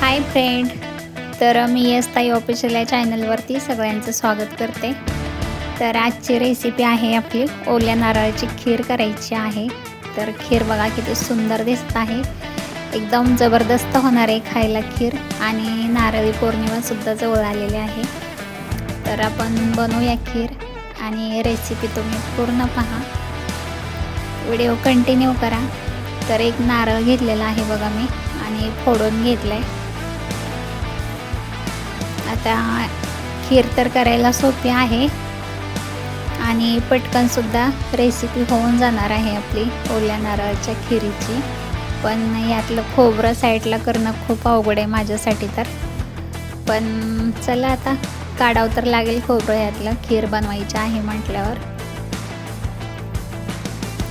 Hi friend, तर मी यशताई official या चॅनलवरती सगळ्यांचं स्वागत करते। तर आजची रेसिपी आहे आपली ओल्या नारळाची खीर करायची आहे। तर खीर बघा किती सुंदर दिसत आहे, एकदम जबरदस्त होणार आहे खायला खीर। आणि नारळी पौर्णिमा सुद्धा जवळ आलेली आहे, तर आपण बनवूया खीर। आणि रेसिपी तुम्ही पूर्ण पहा, व्हिडिओ कंटिन्यू करा। तर एक नारळ घेतलेला आहे बघा मी आणि फोडून घेतलाय। आता खीर तर करायला सोपी आहे आणि पटकन सुद्धा रेसिपी होऊन जाणार आहे आपली ओल्या नारळाच्या खीरीची। पण यातलं खोबरं साईडला करणं खूप अवघड आहे माझ्यासाठी तर। पण चला आता काढावं तर लागेल खोबरं, यातलं खीर बनवायची आहे म्हटल्यावर।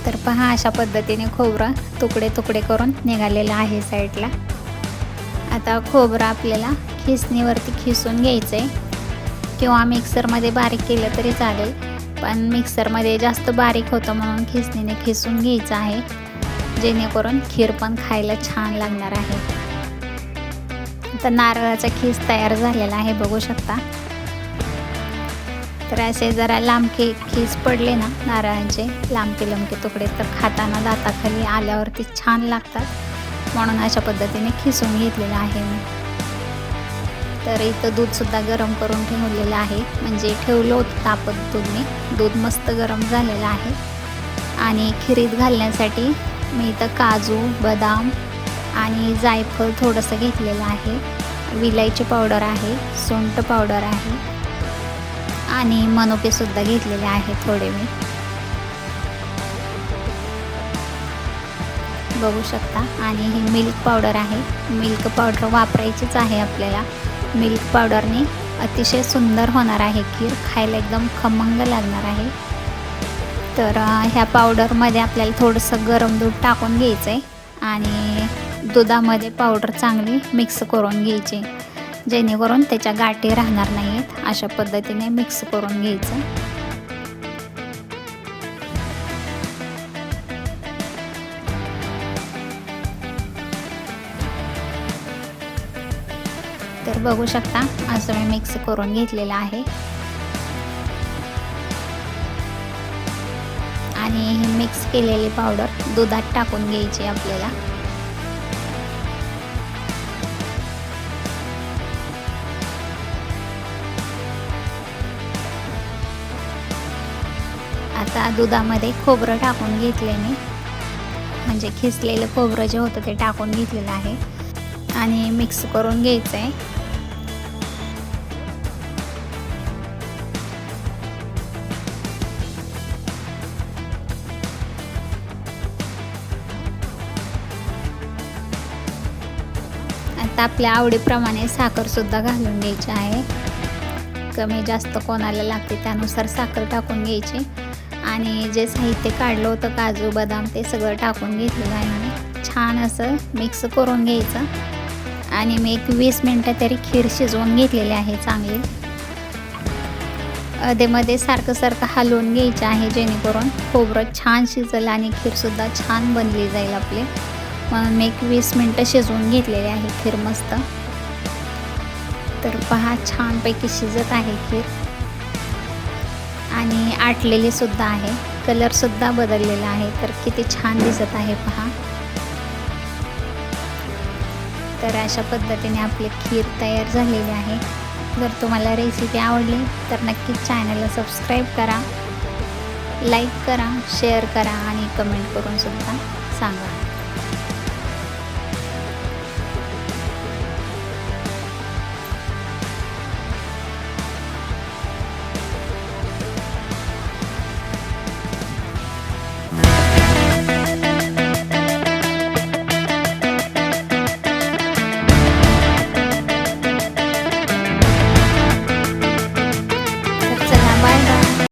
तर पहा, अशा पद्धतीने खोबरं तुकडे तुकडे करून निघालेलं आहे साईडला। आता खोबरं आपल्याला खिसणीवरती खिसून घ्यायचं आहे, किंवा मिक्सरमध्ये बारीक केलं तरी चालेल। पण मिक्सरमध्ये जास्त बारीक होतं म्हणून खिसणीने खिसून घ्यायचं आहे, जेणेकरून खीर पण खायला छान लागणार आहे। आता नारळाचा खीस तयार झालेला आहे, बघू शकता। तर असे जरा लांबके खीस पडले ना नारळाचे, लांबके लांबके तुकडे, तर खाताना दाताखाली आल्यावरती छान लागतात, म्हणून अशा पद्धतीने खिसून घेतलेलं आहे मी। तर इथं दूधसुद्धा गरम करून ठेवलेलं आहे, म्हणजे ठेवलं होतं तापत दूध मी। दूध मस्त गरम झालेलं आहे। आणि खिरीत घालण्यासाठी मी इथं काजू, बदाम आणि जायफळ थोडंसं घेतलेलं आहे, विलायची पावडर आहे, सुंठ पावडर आहे आणि मनुकेसुद्धा घेतलेले आहे थोडे मी, बघू शकता। आणि ही मिल्क पावडर आहे, मिल्क पावडर वापरायचीच आहे आपल्याला। मिल्क पावडरने अतिशय सुंदर होणार आहे खीर, खायला एकदम खमंग लागणार आहे। तर ह्या पावडरमध्ये आपल्याला थोडंसं गरम दूध टाकून घ्यायचं आहे आणि दुधामध्ये पावडर चांगली मिक्स करून घ्यायची, जेणेकरून त्याच्या गाठी राहणार नाहीत। अशा पद्धतीने मिक्स करून घ्यायचं। तर बघू शकता, असं मी मिक्स करून घेतलेलं आहे। आणि ही मिक्स केलेली पावडर दुधात टाकून घ्यायची आपल्याला। आता दुधामध्ये खोबरं टाकून घेतले मी, म्हणजे खिसलेलं खोबरं जे होतं ते टाकून घेतलेलं आहे आणि मिक्स करून घ्यायचं आहे। आता आपल्या आवडीप्रमाणे साखरसुद्धा घालून घ्यायची आहे, कमी जास्त कोणाला लागते त्यानुसार साखर टाकून घ्यायची। आणि जे साहित्य काढलं होतं काजू बदाम ते सगळं टाकून घेतलेलं आहे मी, छान असं मिक्स करून घ्यायचं। आणि मी एक 20 मिनटं तरी खीर शिजवून घेतलेली आहे चांगली। अधेमध्ये सारखं सारखं हलवून घ्यायचं आहे, जेणेकरून खोबरं छान शिजेल आणि खीरसुद्धा छान बनली जाईल आपली। म्हणून मी एक 20 मिनटं शिजवून घेतलेली आहे खीर मस्त। तर पहा, छानपैकी शिजत आहे खीर आणि आटलेली सुद्धा आहे, कलरसुद्धा बदललेला आहे, तर किती छान दिसत आहे पहा। तर अशा पद्धतीने आपली खीर तयार झालेली आहे। जर तुम्हाला रेसिपी आवडली तर नक्कीच चॅनलला सबस्क्राईब करा, लाईक करा, शेअर करा आणि कमेंट करून सुद्धा सांगा।